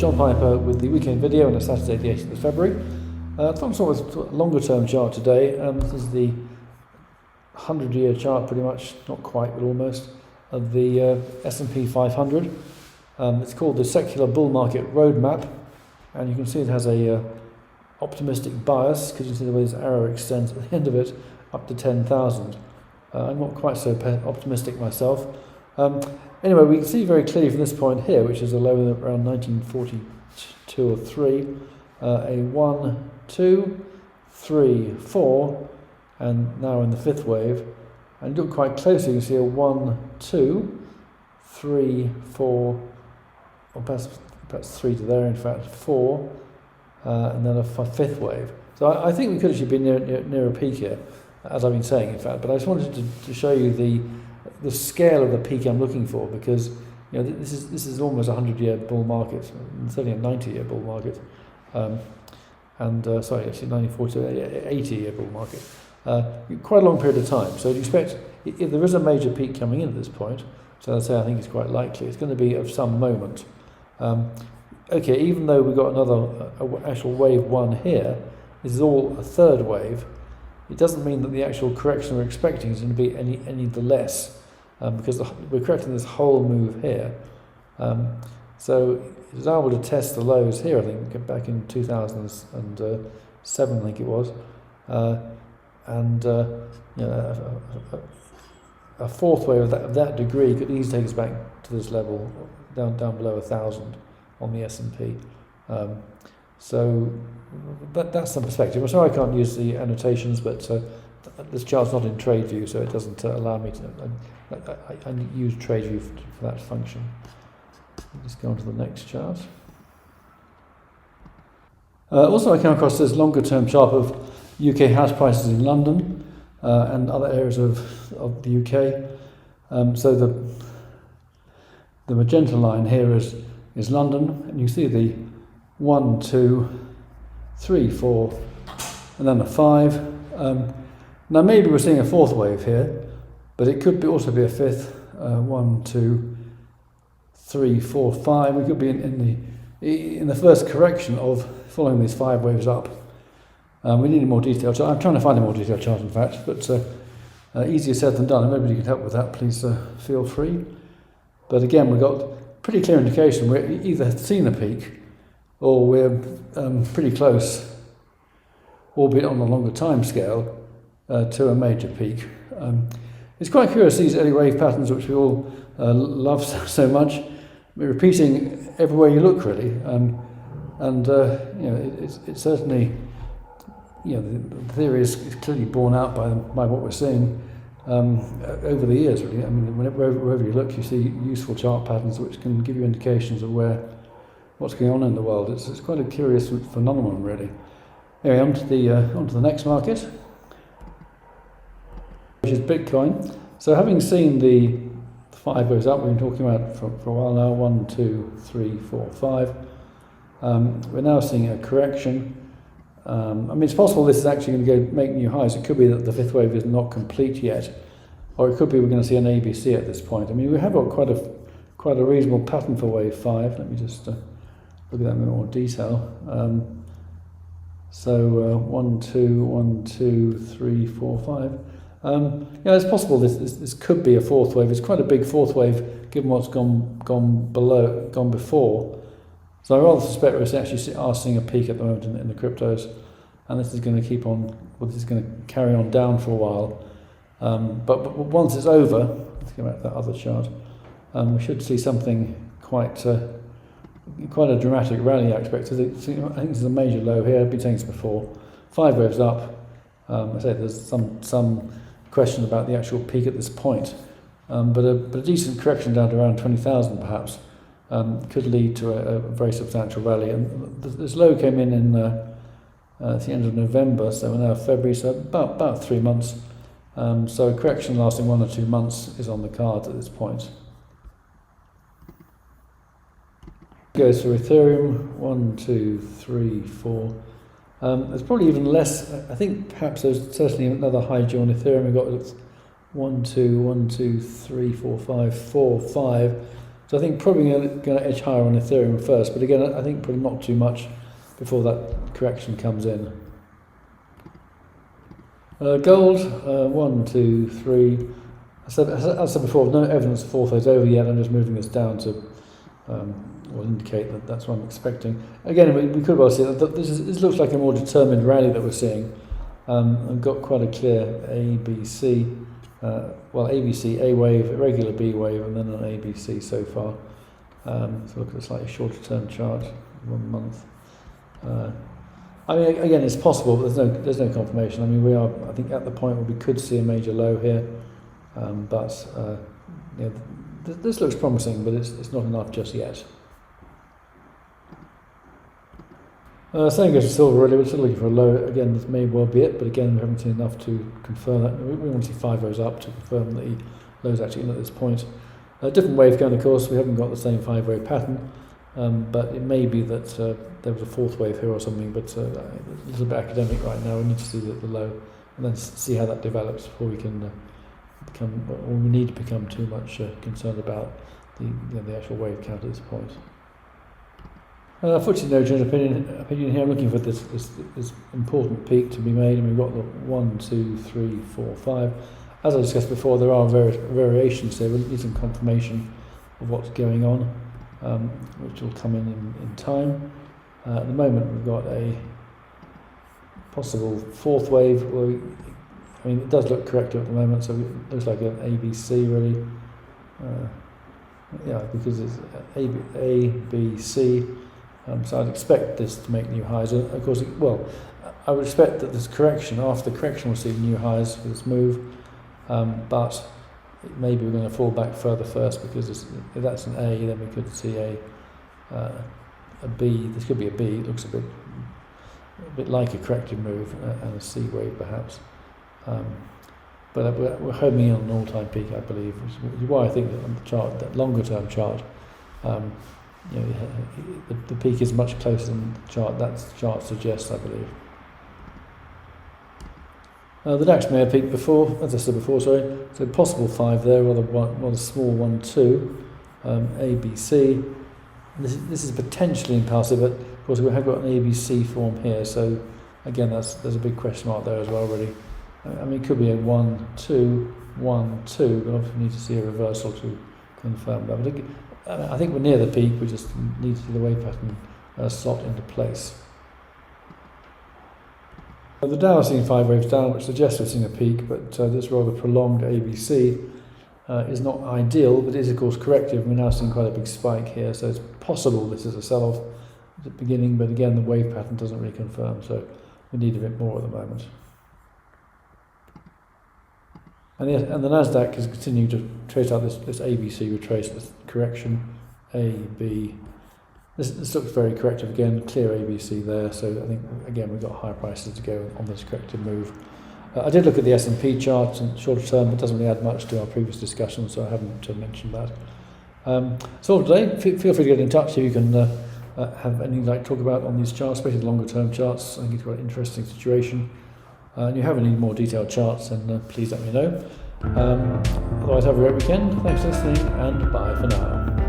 John Piper with the weekend video on Saturday the 18th of February. Some sort of longer term chart today. This is the 100-year chart pretty much, not quite but almost, of the S&P 500. It's called the Secular Bull Market Roadmap, and you can see it has a optimistic bias because you see the way this arrow extends at the end of it up to 10,000. I'm not quite so optimistic myself. Anyway, we can see very clearly from this point here, which is a low around 1942 or 3, a 1, 2, 3, 4, and now in the fifth wave. And look quite closely, you can see a 1, 2, 3, 4, or perhaps 3 to there, in fact, 4, and then a fifth wave. So I think we could actually be near a peak here, as I've been saying, in fact. But I just wanted to show you the scale of the peak I'm looking for, because this is almost a 100-year bull market, certainly a 90-year bull market, sorry, actually 1940, 80-year bull market, quite a long period of time. So you'd expect, if there is a major peak coming in at this point, so I'd say I think it's quite likely, it's going to be of some moment. Okay, even though we've got another actual wave 1 here, this is all a third wave, it doesn't mean that the actual correction we're expecting is going to be any the less, because we're correcting this whole move here. So it was able to test the lows here, I think, back in 2007, I think it was, a fourth wave of that degree could easily take us back to this level, down below 1,000 on the S&P. So that's some perspective. I'm sorry I can't use the annotations, but this chart's not in TradeView, so it doesn't allow me to. I use TradeView for that function. Let's go on to the next chart. Also, I came across this longer-term chart of UK house prices in London and other areas of the UK. So the magenta line here is London, and you see the 1, 2, 3, 4, and then a 5. Now maybe we're seeing a fourth wave here, but it could also be a fifth. 1, 2, 3, 4, 5. We could be in the first correction of following these 5 waves up. We need a more detailed chart. I'm trying to find a more detailed chart, in fact, but easier said than done. If anybody can help with that, please feel free. But again, we've got pretty clear indication we're either seen a peak or we're pretty close, albeit on a longer time scale, to a major peak. It's quite curious, these early wave patterns, which we all love so much, we're repeating everywhere you look, really. It's certainly, the theory is clearly borne out by what we're seeing over the years, really. I mean, wherever you look, you see useful chart patterns which can give you indications of what's going on in the world. It's quite a curious phenomenon, really. Anyway, on to the next market, which is Bitcoin. So having seen the 5 goes up, we've been talking about for a while now, 1, 2, 3, 4, 5. We're now seeing a correction. I mean, it's possible this is actually going to make new highs. It could be that the fifth wave is not complete yet, or it could be we're going to see an ABC at this point. I mean, we have got quite a reasonable pattern for wave 5. Let me just look at that in more detail. 1, 2, 1, 2, 3, 4, 5. It's possible this could be a fourth wave. It's quite a big fourth wave given what's gone before. So I rather suspect we actually are seeing a peak at the moment in the cryptos, and this is going to keep on. Well, this is going to carry on down for a while. But once it's over, let's go back to that other chart. We should see something quite a dramatic rally. I expect. I think this is a major low here. I've been saying this before. 5 waves up. I say there's some question about the actual peak at this point, but a decent correction down to around 20,000 perhaps could lead to a very substantial rally. And this low came in at the end of November, so we're now February, so about 3 months. So a correction lasting 1 or 2 months is on the cards at this point. Goes for Ethereum, 1, 2, 3, 4. There's probably even less. I think perhaps there's certainly another high due on Ethereum. We've got 1, 2, 1, 2, 3, 4, 5, 4, 5. So I think probably going to edge higher on Ethereum first, but again, I think probably not too much before that correction comes in. Gold, 1, 2, 3. As I said before, no evidence of fourth phase over yet. I'm just moving this down to will indicate that that's what I'm expecting. Again, we could well see that this looks like a more determined rally that we're seeing. I've got quite a clear ABC, ABC, A wave, a regular B wave, and then an ABC so far. So look at a slightly shorter term chart, 1 month. I mean, again, it's possible, but there's no confirmation. I mean, we are, I think, at the point where we could see a major low here, this looks promising, but it's not enough just yet. Same goes for silver, really. We're still looking for a low. Again, this may well be it, but again, we haven't seen enough to confirm that. We want to see 5 rows up to confirm that the low is actually in at this point. A different wave going, of course. We haven't got the same 5-wave pattern, but it may be that there was a fourth wave here or something, but it's a little bit academic right now. We need to see the low and then see how that develops before we can we need to become too much concerned about the actual wave count at this point. FTSE no change opinion here. I'm looking for this important peak to be made, and we've got the 1, 2, 3, 4, 5. As I discussed before, there are variations there. We need some confirmation of what's going on, which will come in time. At the moment, we've got a possible fourth wave. It does look corrective at the moment, so it looks like an ABC really. Because it's A, B, C. So I'd expect this to make new highs. Of course, I would expect that this correction, after the correction, we'll see new highs for this move. But maybe we're going to fall back further first, because if that's an A, then we could see a B. This could be a B. It looks a bit like a corrective move, and a C wave perhaps. But we're homing in on an all-time peak, I believe, which is why I think that on the chart, that longer-term chart, the peak is much closer than the chart suggests, I believe. The DAX may have peaked before, as I said before, sorry. So possible 5 there, rather small 1, 2, A, B, C. This is potentially impulsive, but of course we have got an ABC form here, so again there's a big question mark there as well, really. I mean, it could be a 1, 2, 1, 2, but obviously we need to see a reversal to confirm that. But I think we're near the peak. We just need to see the wave pattern slot into place. The Dow has seen 5 waves down, which suggests we've seen a peak, but this rather prolonged ABC is not ideal, but it is of course corrective. We're now seeing quite a big spike here, so it's possible this is a sell-off at the beginning, but again the wave pattern doesn't really confirm, so we need a bit more at the moment. And the Nasdaq is continuing to trace out this ABC retrace, this correction, A, B. This looks very corrective again, clear ABC there, so I think again we've got higher prices to go on this corrective move. I did look at the S&P chart and shorter term, it doesn't really add much to our previous discussion, so I haven't mentioned that. So for today, feel free to get in touch if you can have anything you'd like to talk about on these charts, especially the longer term charts. I think it's quite an interesting situation. And you have any more detailed charts, then please let me know. Otherwise, have a great weekend. Thanks for listening, and bye for now.